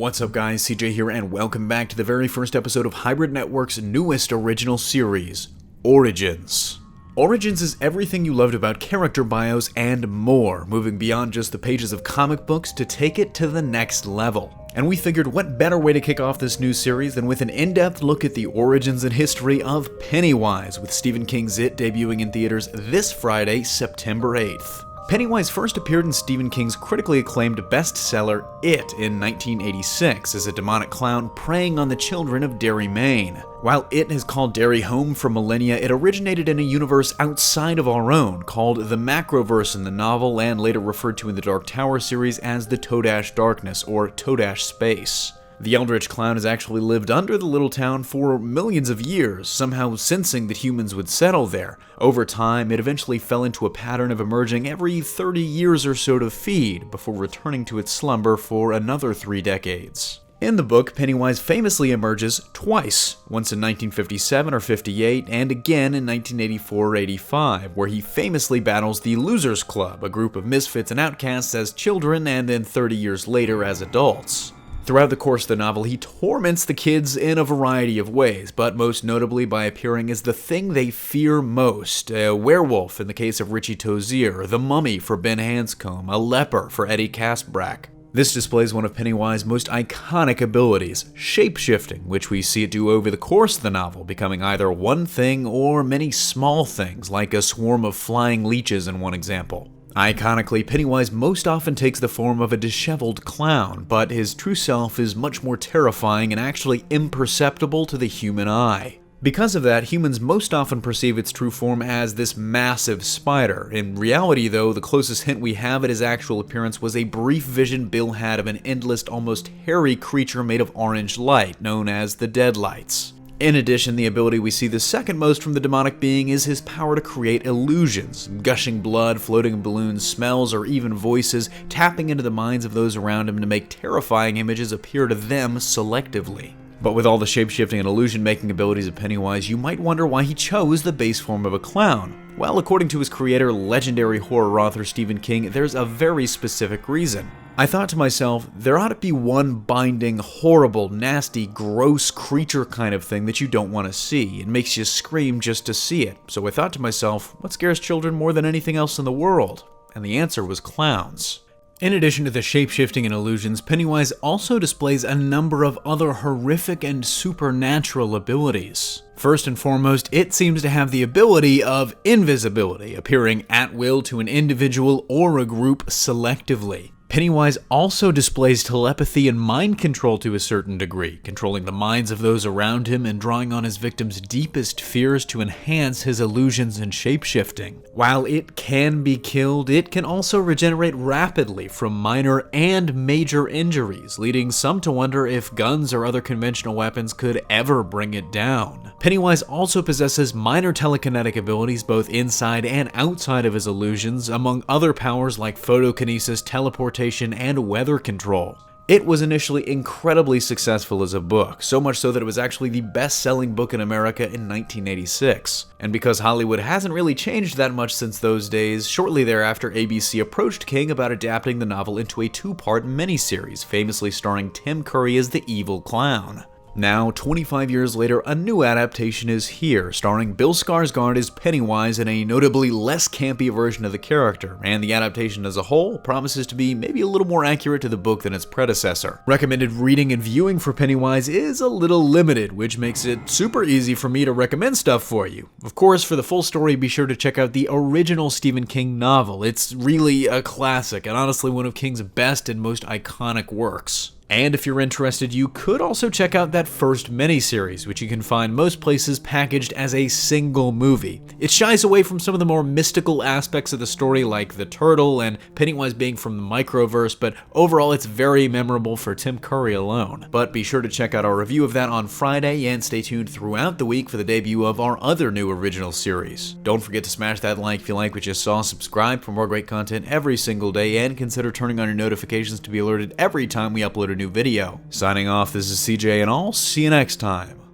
What's up guys, CJ here and welcome back to the very first episode of Hybrid Network's newest original series, Origins. Origins is everything you loved about character bios and more, moving beyond just the pages of comic books to take it to the next level. And we figured what better way to kick off this new series than with an in-depth look at the origins and history of Pennywise, with Stephen King's It debuting in theaters this Friday, September 8th. Pennywise first appeared in Stephen King's critically acclaimed bestseller It in 1986 as a demonic clown preying on the children of Derry, Maine. While It has called Derry home for millennia, it originated in a universe outside of our own, called the Macroverse in the novel and later referred to in the Dark Tower series as the Todash Darkness or Todash Space. The Eldritch Clown has actually lived under the little town for millions of years, somehow sensing that humans would settle there. Over time, it eventually fell into a pattern of emerging every 30 years or so to feed, before returning to its slumber for another 3 decades. In the book, Pennywise famously emerges twice, once in 1957 or 58, and again in 1984 or 85, where he famously battles the Losers Club, a group of misfits and outcasts as children and then 30 years later as adults. Throughout the course of the novel, he torments the kids in a variety of ways, but most notably by appearing as the thing they fear most: a werewolf in the case of Richie Tozier, the mummy for Ben Hanscom, a leper for Eddie Kaspbrak. This displays one of Pennywise's most iconic abilities, shape-shifting, which we see it do over the course of the novel, becoming either one thing or many small things, like a swarm of flying leeches in one example. Iconically, Pennywise most often takes the form of a disheveled clown, but his true self is much more terrifying and actually imperceptible to the human eye. Because of that, humans most often perceive its true form as this massive spider. In reality, though, the closest hint we have at his actual appearance was a brief vision Bill had of an endless, almost hairy creature made of orange light, known as the Deadlights. In addition, the ability we see the second most from the demonic being is his power to create illusions, gushing blood, floating balloons, smells, or even voices, tapping into the minds of those around him to make terrifying images appear to them selectively. But with all the shape-shifting and illusion-making abilities of Pennywise, you might wonder why he chose the base form of a clown. Well, according to his creator, legendary horror author Stephen King, there's a very specific reason. I thought to myself, there ought to be one binding, horrible, nasty, gross creature kind of thing that you don't want to see. It makes you scream just to see it. So I thought to myself, what scares children more than anything else in the world? And the answer was clowns. In addition to the shape-shifting and illusions, Pennywise also displays a number of other horrific and supernatural abilities. First and foremost, it seems to have the ability of invisibility, appearing at will to an individual or a group selectively. Pennywise also displays telepathy and mind control to a certain degree, controlling the minds of those around him and drawing on his victims' deepest fears to enhance his illusions and shape-shifting. While it can be killed, it can also regenerate rapidly from minor and major injuries, leading some to wonder if guns or other conventional weapons could ever bring it down. Pennywise also possesses minor telekinetic abilities both inside and outside of his illusions, among other powers like photokinesis, teleportation, and weather control. It was initially incredibly successful as a book, so much so that it was actually the best-selling book in America in 1986. And because Hollywood hasn't really changed that much since those days, shortly thereafter ABC approached King about adapting the novel into a 2-part miniseries, famously starring Tim Curry as the evil clown. Now, 25 years later, a new adaptation is here, starring Bill Skarsgård as Pennywise in a notably less campy version of the character, and the adaptation as a whole promises to be maybe a little more accurate to the book than its predecessor. Recommended reading and viewing for Pennywise is a little limited, which makes it super easy for me to recommend stuff for you. Of course, for the full story, be sure to check out the original Stephen King novel. It's really a classic, and honestly one of King's best and most iconic works. And if you're interested, you could also check out that first miniseries, which you can find most places packaged as a single movie. It shies away from some of the more mystical aspects of the story, like the turtle and Pennywise being from the Microverse, but overall it's very memorable for Tim Curry alone. But be sure to check out our review of that on Friday, and stay tuned throughout the week for the debut of our other new original series. Don't forget to smash that like if you like what you saw, subscribe for more great content every single day, and consider turning on your notifications to be alerted every time we upload a new video. Signing off, this is CJ, and I'll see you next time.